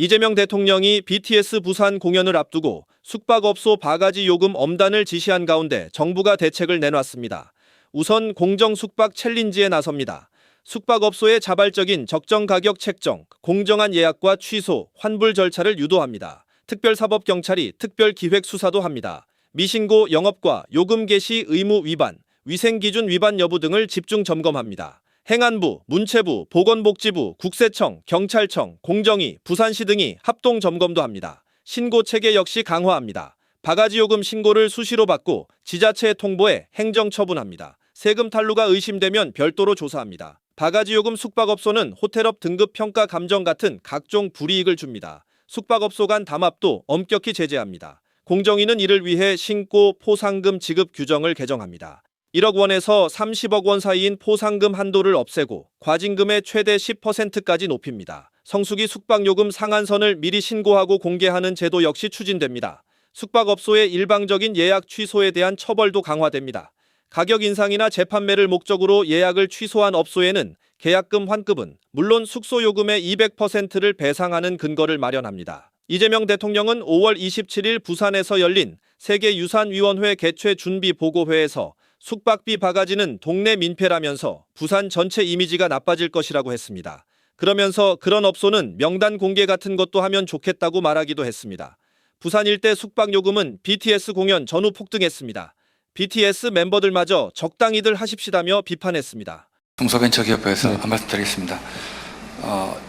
이재명 대통령이 BTS 부산 공연을 앞두고 숙박업소 바가지 요금 엄단을 지시한 가운데 정부가 대책을 내놨습니다. 우선 공정 숙박 챌린지에 나섭니다. 숙박업소의 자발적인 적정 가격 책정, 공정한 예약과 취소, 환불 절차를 유도합니다. 특별사법경찰이 특별기획 수사도 합니다. 미신고 영업과 요금 개시 의무 위반, 위생기준 위반 여부 등을 집중 점검합니다. 행안부, 문체부, 보건복지부, 국세청, 경찰청, 공정위, 부산시 등이 합동 점검도 합니다. 신고 체계 역시 강화합니다. 바가지 요금 신고를 수시로 받고 지자체에 통보해 행정처분합니다. 세금 탈루가 의심되면 별도로 조사합니다. 바가지 요금 숙박업소는 호텔업 등급 평가 감정 같은 각종 불이익을 줍니다. 숙박업소 간 담합도 엄격히 제재합니다. 공정위는 이를 위해 신고 포상금 지급 규정을 개정합니다. 1억 원에서 30억 원 사이인 포상금 한도를 없애고 과징금의 최대 10%까지 높입니다. 성수기 숙박요금 상한선을 미리 신고하고 공개하는 제도 역시 추진됩니다. 숙박업소의 일방적인 예약 취소에 대한 처벌도 강화됩니다. 가격 인상이나 재판매를 목적으로 예약을 취소한 업소에는 계약금 환급은 물론 숙소요금의 200%를 배상하는 근거를 마련합니다. 이재명 대통령은 5월 27일 부산에서 열린 세계유산위원회 개최 준비 보고회에서 숙박비 바가지는 동네 민폐라면서 부산 전체 이미지가 나빠질 것이라고 했습니다. 그러면서 그런 업소는 명단 공개 같은 것도 하면 좋겠다고 말하기도 했습니다. 부산 일대 숙박요금은 BTS 공연 전후 폭등했습니다. BTS 멤버들마저 적당히들 하십시다며 비판했습니다. 중소벤처기업부에서 한 말씀 드리겠습니다.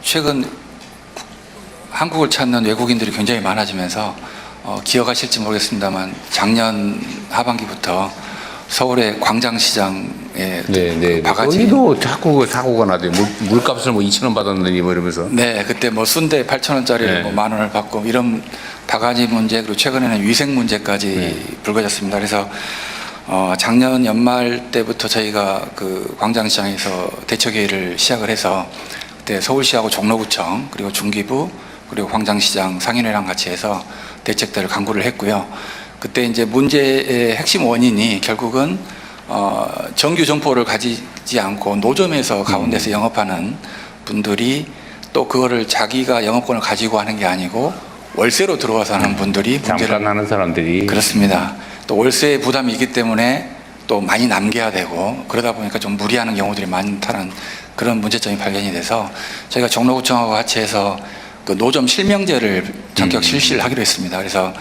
최근 한국을 찾는 외국인들이 굉장히 많아지면서 기억하실지 모르겠습니다만 작년 하반기부터 서울의 광장시장에 바가지 거기도 자꾸 사고가 나대요. 물값을 뭐 2,000원 받았느니 뭐 이러면서. 네, 그때 뭐 순대 8,000원짜리를 뭐 10,000원을 받고 이런 바가지 문제, 그리고 최근에는 위생 문제까지 불거졌습니다. 그래서 작년 연말 때부터 저희가 그 광장시장에서 대처회의를 시작을 해서 그때 서울시하고 종로구청 그리고 중기부 그리고 광장시장 상인회랑 같이 해서 대책들을 강구를 했고요. 그때 이제 문제의 핵심 원인이 결국은 정규 점포를 가지지 않고 노점에서 가운데서 영업하는 분들이 또 그거를 자기가 영업권을 가지고 하는 게 아니고 월세로 들어와서 하는 분들이 잠깐 하는 사람들이. 그렇습니다. 또 월세 부담이 있기 때문에 또 많이 남겨야 되고 그러다 보니까 좀 무리하는 경우들이 많다는 그런 문제점이 발견이 돼서 저희가 종로구청하고 같이 해서 그 노점 실명제를 전격 실시를 하기로 했습니다. 그래서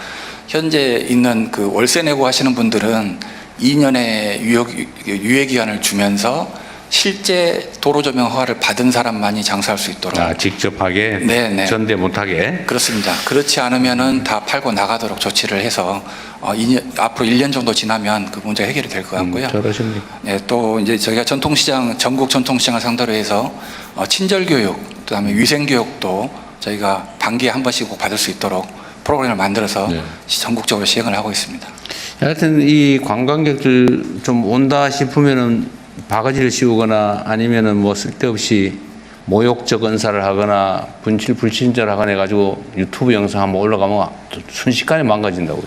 현재 있는 그 월세 내고 하시는 분들은 2년의 유예 기간을 주면서 실제 도로 조명 허가를 받은 사람만이 장사할 수 있도록. 직접 하게? 네네. 전대 못하게? 그렇습니다. 그렇지 않으면은 다 팔고 나가도록 조치를 해서 앞으로 1년 정도 지나면 그 문제가 해결이 될 것 같고요. 잘하십니까? 네, 또 이제 저희가 전통시장, 전국 전통시장을 상대로 해서 친절교육, 그다음에 위생교육도 저희가 반기에 한 번씩 꼭 받을 수 있도록 프로그램을 만들어서 전국적으로 시행을 하고 있습니다. 하여튼 이 관광객들 좀 온다 싶으면은 바가지를 씌우거나 아니면은 뭐 쓸데없이 모욕적 언사를 하거나 불친절을 하거나 해가지고 유튜브 영상 한번 올라가면 순식간에 망가진다고요.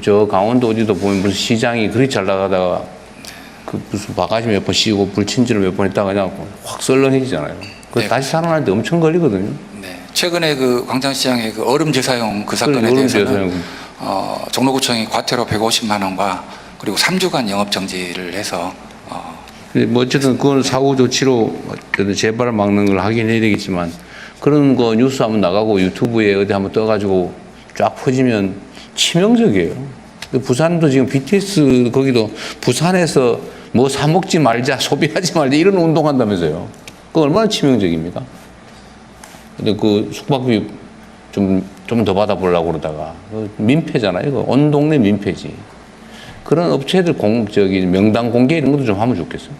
저 강원도 어디도 보면 무슨 시장이 그리 잘 나가다가 그 무슨 바가지 몇 번 씌우고 불친절을 몇 번 했다가 그냥 확 썰렁해지잖아요. 그래서 다시 살아나는데 엄청 걸리거든요. 네. 최근에 그 광장시장의 그 얼음 재사용 그 사건에 대해서는 종로구청이 과태료 150만 원과 그리고 3주간 영업 정지를 해서 뭐 어쨌든 그건 사후 조치로 재발을 막는 걸 하긴 해야 되겠지만 그런 거 뉴스 한번 나가고 유튜브에 어디 한번 떠가지고 쫙 퍼지면 치명적이에요. 부산도 지금 BTS 거기도 부산에서 뭐 사 먹지 말자, 소비하지 말자 이런 운동한다면서요. 그거 얼마나 치명적입니까? 근데 그 숙박비 좀 더 받아보려고 그러다가 민폐잖아요. 이거 온 동네 민폐지. 그런 업체들 명단 공개 이런 것도 좀 하면 좋겠어요.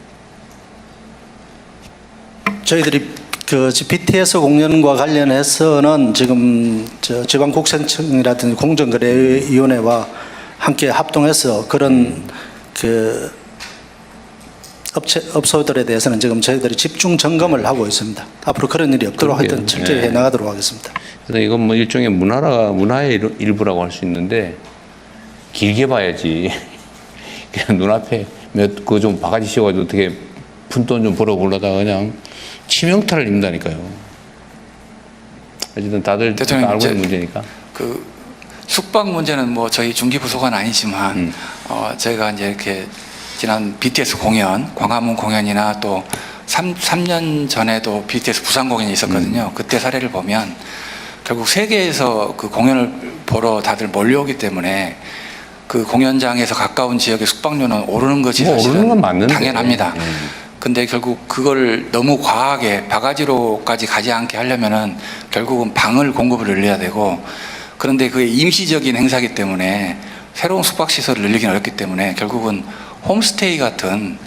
저희들이 그 BTS 공연과 관련해서는 지금 지방국세청이라든지 공정거래위원회와 함께 합동해서 그런 그 업소들에 대해서는 지금 저희들이 집중 점검을 하고 있습니다. 앞으로 그런 일이 없도록 하여튼 철저히 해 나가도록 하겠습니다. 그래서 이건 뭐 일종의 문화의 일부라고 할 수 있는데 길게 봐야지. 그냥 눈앞에 그 좀 바가지 씌워가지고 어떻게 푼돈 좀 벌어 보려다가 그냥 치명타를 입는다니까요. 어쨌든 다들 대통령, 알고 있는 이제 문제니까. 그 숙박 문제는 뭐 저희 중기부속은 아니지만 저희가 이제 이렇게 지난 BTS 공연, 광화문 공연이나 또 3년 전에도 BTS 부산 공연이 있었거든요. 그때 사례를 보면 결국 세계에서 그 공연을 보러 다들 몰려오기 때문에 그 공연장에서 가까운 지역의 숙박료는 오르는 것이 뭐 사실은 오르는 건 맞는데. 당연합니다. 근데 결국 그걸 너무 과하게 바가지로까지 가지 않게 하려면은 결국은 방을 공급을 늘려야 되고, 그런데 그게 임시적인 행사기 때문에 새로운 숙박시설을 늘리기는 어렵기 때문에 결국은 홈스테이 같은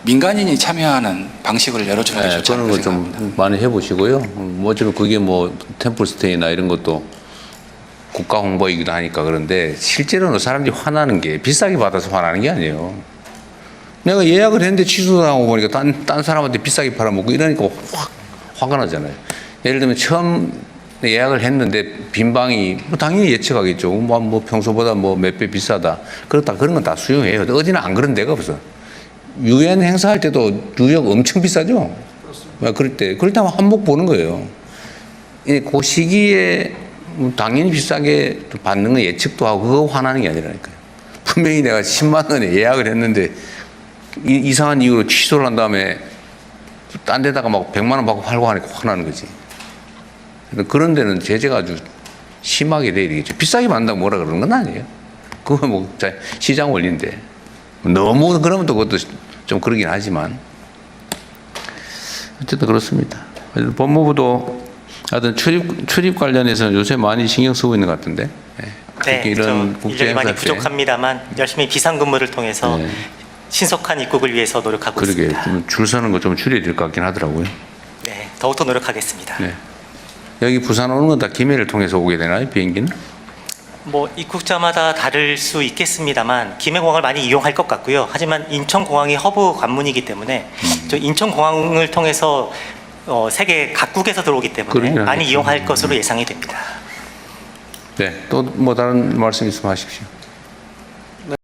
민간인이 참여하는 방식을 열어주는 게 좋지 그런 않을까 거 좀 생각합니다. 많이 해보시고요. 뭐 어차피 그게 뭐 템플스테이나 이런 것도 국가 홍보이기도 하니까. 그런데 실제로는 사람들이 화나는 게 비싸게 받아서 화나는 게 아니에요. 내가 예약을 했는데 취소당하고 보니까 딴 사람한테 비싸게 팔아먹고 이러니까 확 화가 나잖아요. 예를 들면 처음 예약을 했는데 빈 방이 뭐 당연히 예측하겠죠. 뭐 평소보다 뭐 몇 배 비싸다. 그런 건 다 수용해요. 어디나 안 그런 데가 없어. 유엔 행사할 때도 뉴욕 엄청 비싸죠. 그럴 때 한몫 보는 거예요. 그 시기에 당연히 비싸게 받는 건 예측도 하고 그거 화나는 게 아니라니까요. 분명히 내가 10만 원에 예약을 했는데 이상한 이유로 취소를 한 다음에 딴 데다가 막 100만 원 받고 팔고 하니까 화나는 거지. 그런 데는 제재가 아주 심하게 돼야 되겠죠. 비싸게 받는다고 뭐라 그러는 건 아니에요. 그건 뭐 시장 원리인데. 너무 그러면 또 그것도 좀 그러긴 하지만 어쨌든 그렇습니다. 법무부도 하여튼 출입 관련해서는 요새 많이 신경 쓰고 있는 것 같은데. 네, 이런 좀 국제 인력이 많이 행사 때. 부족합니다만 열심히 비상근무를 통해서 네. 신속한 입국을 위해서 노력하고 그러게 있습니다. 좀 줄 서는 거 좀 줄여야 될 것 같긴 하더라고요. 네, 더욱더 노력하겠습니다. 네. 여기 부산 오는 건 다 기매를 통해서 오게 되나요? 비행기는? 뭐 입국자마다 다를 수 있겠습니다만 김해공항을 많이 이용할 것 같고요. 하지만 인천공항이 허브 관문이기 때문에 저 인천공항을 통해서 세계 각국에서 들어오기 때문에 그러긴 많이 하겠죠. 이용할 것으로 예상이 됩니다. 네. 또 뭐 다른 말씀 있으면 하십시오.